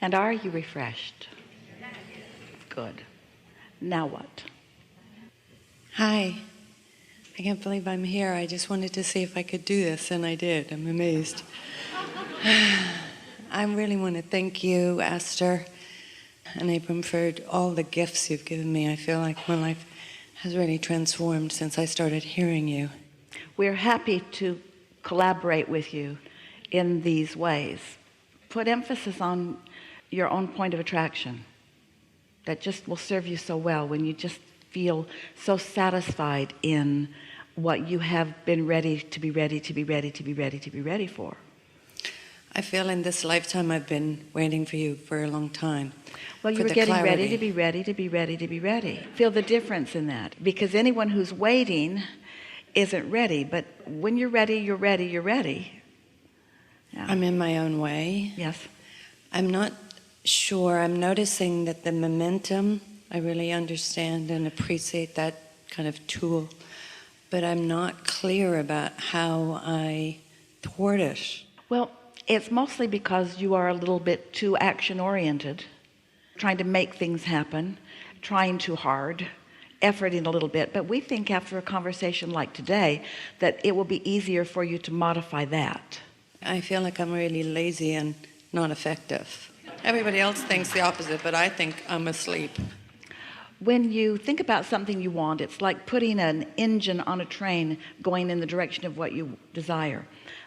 And are you refreshed? Good. Now what? Hi. I can't believe I'm here. I just wanted to see if I could do this, and I did. I'm amazed. I really want to thank you, Esther and Abraham, for all the gifts you've given me. I feel like my life has really transformed since I started hearing you. We're happy to collaborate with you in these ways. Put emphasis on your own point of attraction. That just will serve you so well when you just feel so satisfied in what you have been ready for. I feel in this lifetime I've been waiting for you for a long time. Well, you were getting ready to be ready. Feel the difference in that, because anyone who's waiting isn't ready, but when you're ready, you're ready. Yeah. I'm in my own way. Yes. I'm not sure. I'm noticing that the momentum, I really understand and appreciate that kind of tool, but I'm not clear about how I thwart it. Well, it's mostly because you are a little bit too action-oriented, trying to make things happen, trying too hard, efforting a little bit. But we think after a conversation like today that it will be easier for you to modify that. I feel like I'm really lazy and not effective. Everybody else thinks the opposite, but I think I'm asleep. When you think about something you want, it's like putting an engine on a train going in the direction of what you desire.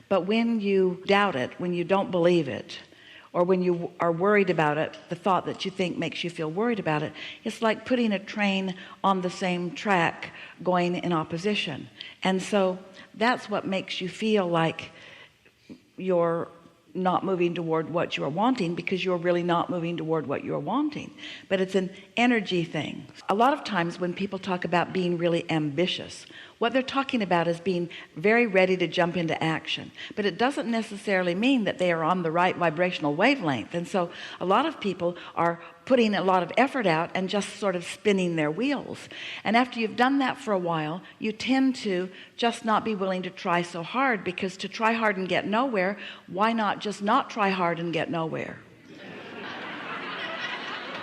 But when you doubt it, when you don't believe it, or when you are worried about it, the thought that you think makes you feel worried about it, it's like putting a train on the same track going in opposition. And so that's what makes you feel like you're not moving toward what you're wanting, because you're really not moving toward what you're wanting. But it's an energy thing. A lot of times when people talk about being really ambitious, what they're talking about is being very ready to jump into action, but it doesn't necessarily mean that they are on the right vibrational wavelength. And so a lot of people are putting a lot of effort out and just sort of spinning their wheels, and after you've done that for a while, you tend to just not be willing to try so hard, because to try hard and get nowhere, why not just not try hard and get nowhere?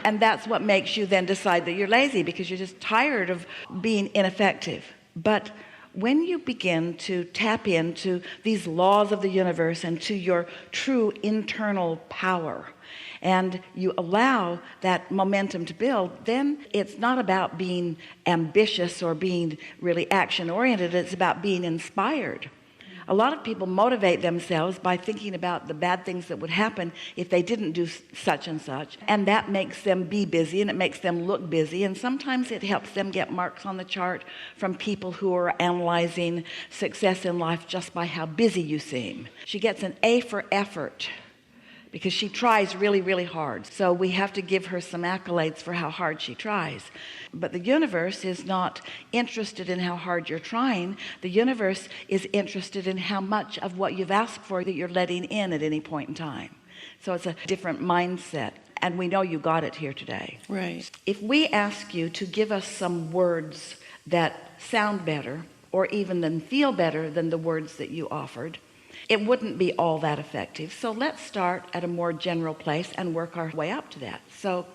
And that's what makes you then decide that you're lazy, because you're just tired of being ineffective. But when you begin to tap into these laws of the universe and to your true internal power, and you allow that momentum to build, then it's not about being ambitious or being really action oriented. It's about being inspired. A lot of people motivate themselves by thinking about the bad things that would happen if they didn't do such and such, and that makes them be busy, and it makes them look busy, and sometimes it helps them get marks on the chart from people who are analyzing success in life just by how busy you seem. She gets an A for effort because she tries really hard. So we have to give her some accolades for how hard she tries. But the universe is not interested in how hard you're trying. The universe is interested in how much of what you've asked for that you're letting in at any point in time. So it's a different mindset, and we know you got it here today. Right. If we ask you to give us some words that sound better, or even then feel better than the words that you offered, it wouldn't be all that effective. So let's start at a more general place and work our way up to that. So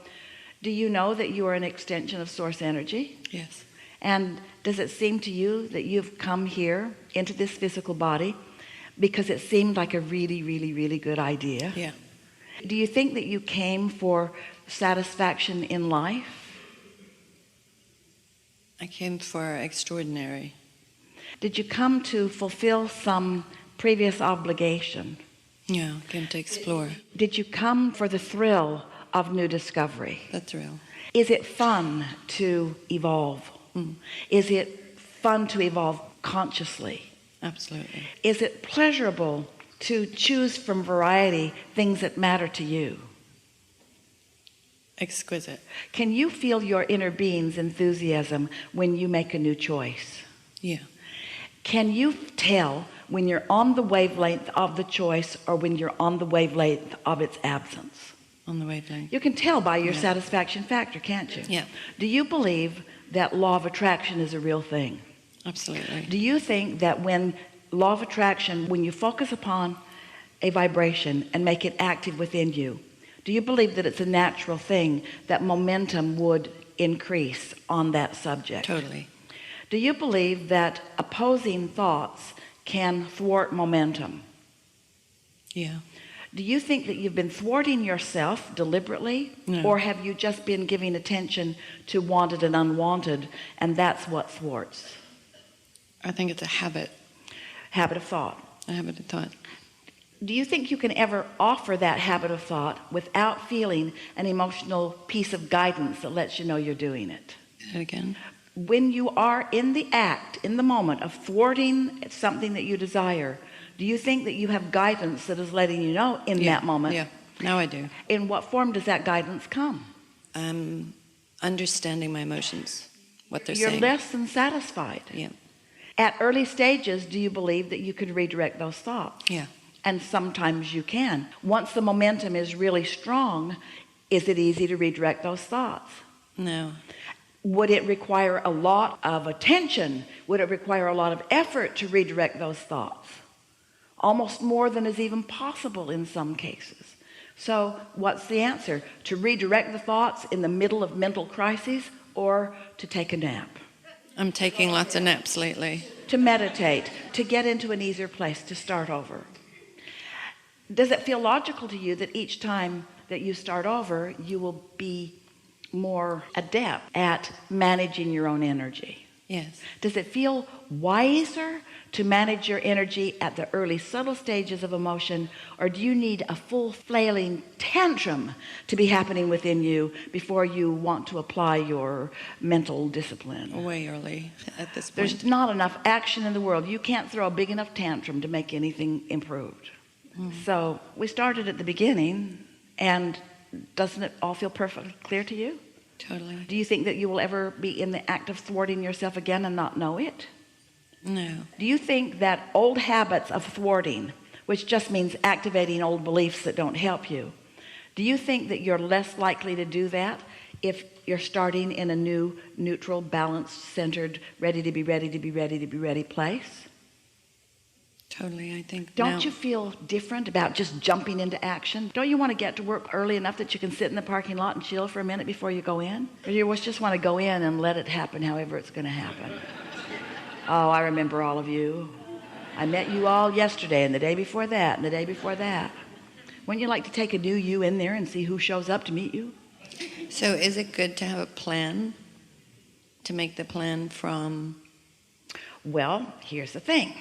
do you know that you are an extension of source energy? Yes. And does it seem to you that you've come here into this physical body because it seemed like a really good idea? Yeah. Do you think that you came for satisfaction in life? I came for extraordinary. Did you come to fulfill some previous obligation? Yeah, I came to explore. Did you come for the thrill of new discovery? The thrill. Is it fun to evolve? Is it fun to evolve consciously? Absolutely. Is it pleasurable to choose from variety things that matter to you? Exquisite. Can you feel your inner being's enthusiasm when you make a new choice? Yeah. Can you tell when you're on the wavelength of the choice or when you're on the wavelength of its absence? On the wavelength. You can tell by your satisfaction factor, can't you? Yeah. Do you believe that law of attraction is a real thing? Absolutely. Do you think that when law of attraction, when you focus upon a vibration and make it active within you, Do you believe that it's a natural thing that momentum would increase on that subject? Totally. Do you believe that opposing thoughts can thwart momentum? Yeah. Do you think that you've been thwarting yourself deliberately? No. Or have you just been giving attention to wanted and unwanted, and that's what thwarts? I think it's a habit. Habit of thought. A habit of thought. Do you think you can ever offer that habit of thought without feeling an emotional piece of guidance that lets you know you're doing it? Say it again. When you are in the act, in the moment of thwarting something that you desire, do you think that you have guidance that is letting you know in that moment? Yeah, now I do. In what form does that guidance come? I'm understanding my emotions, what they're You're saying. less than satisfied. Yeah. At early stages, do you believe that you could redirect those thoughts? Yeah. And sometimes you can. Once the momentum is really strong, is it easy to redirect those thoughts? No. Would it require a lot of attention? Would it require a lot of effort to redirect those thoughts? Almost more than is even possible in some cases. So what's the answer? To redirect the thoughts in the middle of mental crises, or to take a nap? I'm taking lots of naps lately. To meditate, to get into an easier place, to start over. Does it feel logical to you that each time that you start over, you will be more adept at managing your own energy? Yes. Does it feel wiser to manage your energy at the early subtle stages of emotion, or do you need a full flailing tantrum to be happening within you before you want to apply your mental discipline? Way early at this point. There's not enough action in the world. You can't throw a big enough tantrum to make anything improved. So we started at the beginning, and doesn't it all feel perfectly clear to you? Totally. Do you think that you will ever be in the act of thwarting yourself again and not know it? No. Do you think that old habits of thwarting, which just means activating old beliefs that don't help you, do you think that you're less likely to do that if you're starting in a new, neutral, balanced, centered, ready to be ready to be ready to be ready place? Totally, I think. Don't you feel different about just jumping into action? Don't you want to get to work early enough that you can sit in the parking lot and chill for a minute before you go in? Or you just want to go in and let it happen however it's going to happen? Oh, I remember all of you. I met you all yesterday and the day before that and the day before that. Wouldn't you like to take a new you in there and see who shows up to meet you? So is it good to have a plan? To make the plan from? Well, here's the thing.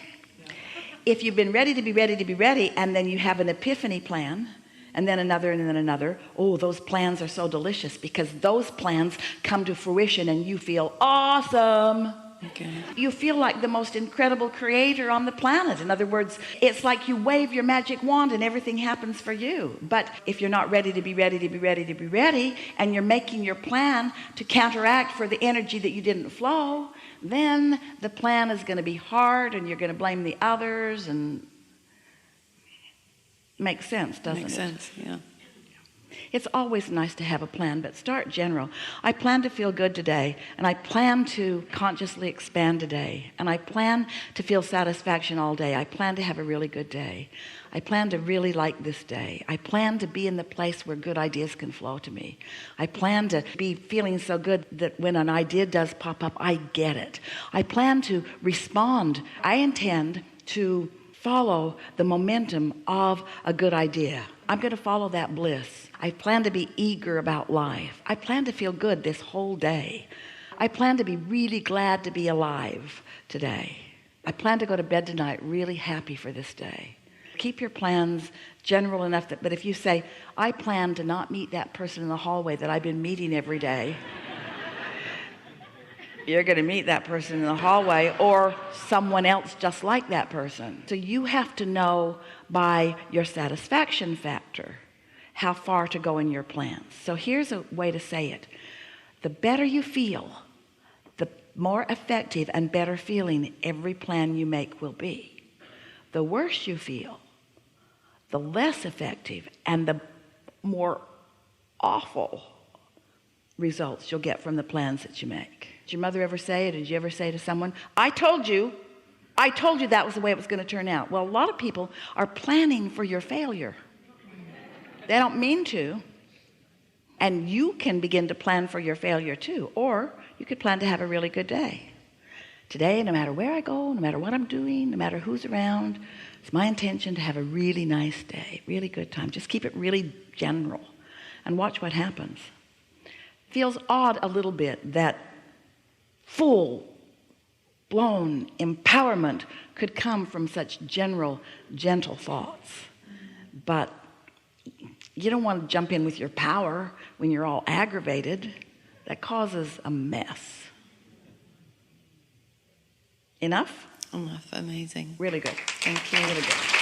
If you've been ready to be ready to be ready, and then you have an epiphany plan, and then another, and then another, oh, those plans are so delicious because those plans come to fruition and you feel awesome. Okay. You feel like the most incredible creator on the planet. In other words, it's like you wave your magic wand and everything happens for you. But if you're not ready to be ready to be ready to be ready, and you're making your plan to counteract for the energy that you didn't flow, then the plan is going to be hard and you're going to blame the others, and makes sense, doesn't it? Makes sense, yeah. It's always nice to have a plan, but start general. I plan to feel good today, and I plan to consciously expand today, and I plan to feel satisfaction all day. I plan to have a really good day. I plan to really like this day. I plan to be in the place where good ideas can flow to me. I plan to be feeling so good that when an idea does pop up, I get it. I plan to respond. I intend to follow the momentum of a good idea. I'm going to follow that bliss. I plan to be eager about life. I plan to feel good this whole day. I plan to be really glad to be alive today. I plan to go to bed tonight really happy for this day. Keep your plans general enough that, but if you say, I plan to not meet that person in the hallway that I've been meeting every day, you're going to meet that person in the hallway or someone else just like that person. So you have to know by your satisfaction factor how far to go in your plans. So here's a way to say it. The better you feel, the more effective and better feeling every plan you make will be. The worse you feel, the less effective and the more awful results you'll get from the plans that you make. Did your mother ever say, or did you ever say to someone, I told you that was the way it was going to turn out? Well, a lot of people are planning for your failure. They don't mean to, And you can begin to plan for your failure too, or you could plan to have a really good day. Today, no matter where I go, no matter what I'm doing, no matter who's around, it's my intention to have a really nice day, really good time. Just keep it really general and watch what happens. Feels odd a little bit that full-blown empowerment could come from such general, gentle thoughts. But you don't want to jump in with your power when you're all aggravated. That causes a mess. Enough? Enough. Amazing. Really good. Thank you. Really good.